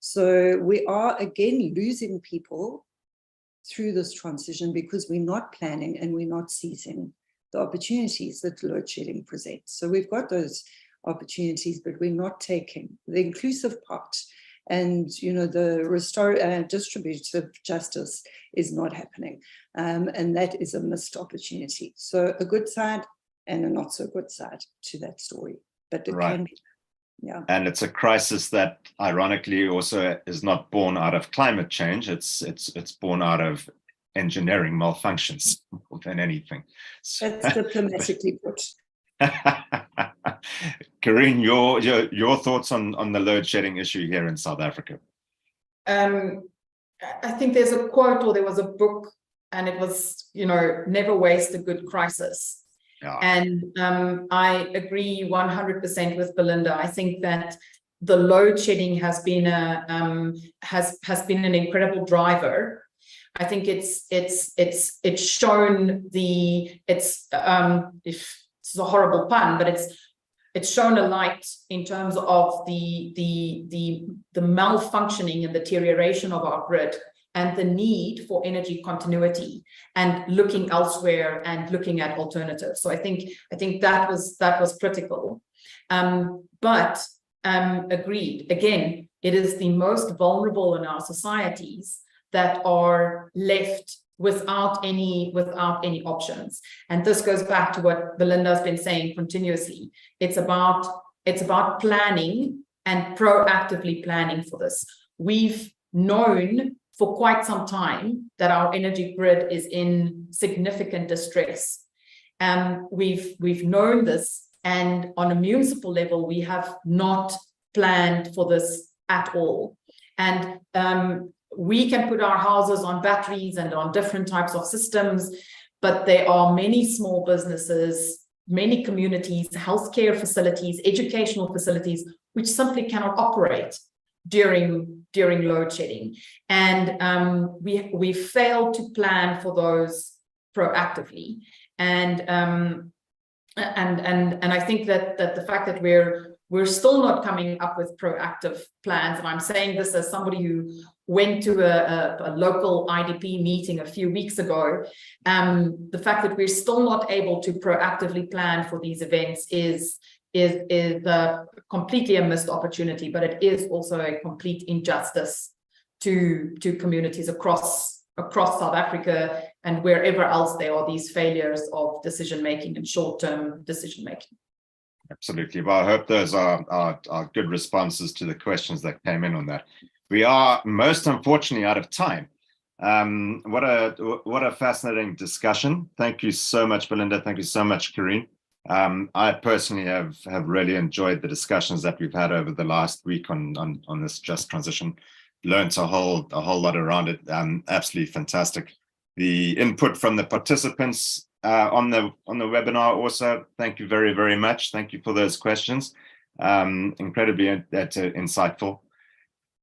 So we are again losing people through this transition because we're not planning and we're not seizing the opportunities that load shedding presents. So we've got those opportunities, but we're not taking the inclusive part. And the distributive justice is not happening, and that is a missed opportunity. So a good side and a not so good side to that story, but it can be, yeah. And it's a crisis that, ironically, also is not born out of climate change. It's born out of engineering malfunctions more than anything. That's diplomatically put. Karien, your thoughts on the load shedding issue here in South Africa? I think there's a quote, or there was a book, and it was, never waste a good crisis. Yeah. And I agree 100% with Belynda. I think that the load shedding has been has been an incredible driver. I think it's shown it's a horrible pun, but it's shown a light in terms of the malfunctioning and deterioration of our grid and the need for energy continuity and looking elsewhere and looking at alternatives. So I think that was critical. But agreed, again, it is the most vulnerable in our societies that are left without any options. And this goes back to what Belynda's been saying continuously. It's about planning and proactively planning for this. We've known for quite some time that our energy grid is in significant distress. We've known this, and on a municipal level, we have not planned for this at all. And we can put our houses on batteries and on different types of systems, but there are many small businesses, many communities, healthcare facilities, educational facilities, which simply cannot operate during load shedding. And we failed to plan for those proactively. And I think that the fact that we're still not coming up with proactive plans, and I'm saying this as somebody who went to a local IDP meeting a few weeks ago, the fact that we're still not able to proactively plan for these events is completely a missed opportunity, but it is also a complete injustice to communities across South Africa, and wherever else there are these failures of decision-making and short-term decision-making. Absolutely. Well, I hope those are good responses to the questions that came in on that. We are most unfortunately out of time. What a fascinating discussion. Thank you so much, Belynda. Thank you so much, Karien. I personally have really enjoyed the discussions that we've had over the last week on this just transition. Learned a whole lot around it. Absolutely fantastic. The input from the participants on the webinar also, thank you very, very much. Thank you for those questions. Incredibly insightful.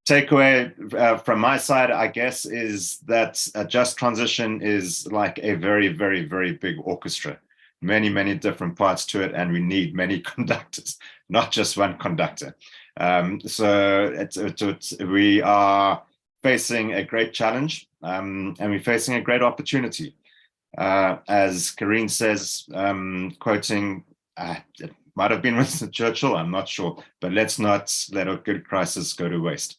Takeaway from my side, I guess, is that a just transition is like a very, very, very big orchestra. Many, many different parts to it, and we need many conductors, not just one conductor. So we are facing a great challenge, and we're facing a great opportunity. As Karien says, quoting, it might have been Winston Churchill, I'm not sure, but let's not let a good crisis go to waste.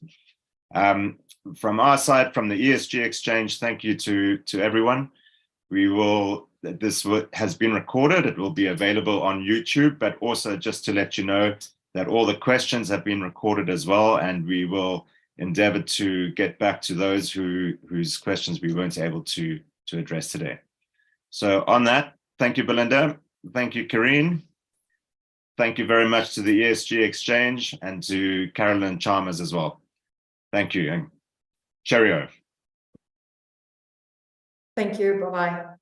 From our side, from the ESG Exchange, thank you to everyone. This has been recorded. It will be available on YouTube, but also just to let you know that all the questions have been recorded as well, and we will endeavor to get back to those whose questions we weren't able to address today. So on that, thank you, Belynda. Thank you, Karien. Thank you very much to the ESG Exchange and to Carolyn Chalmers as well. Thank you, and cheerio. Thank you. Bye-bye.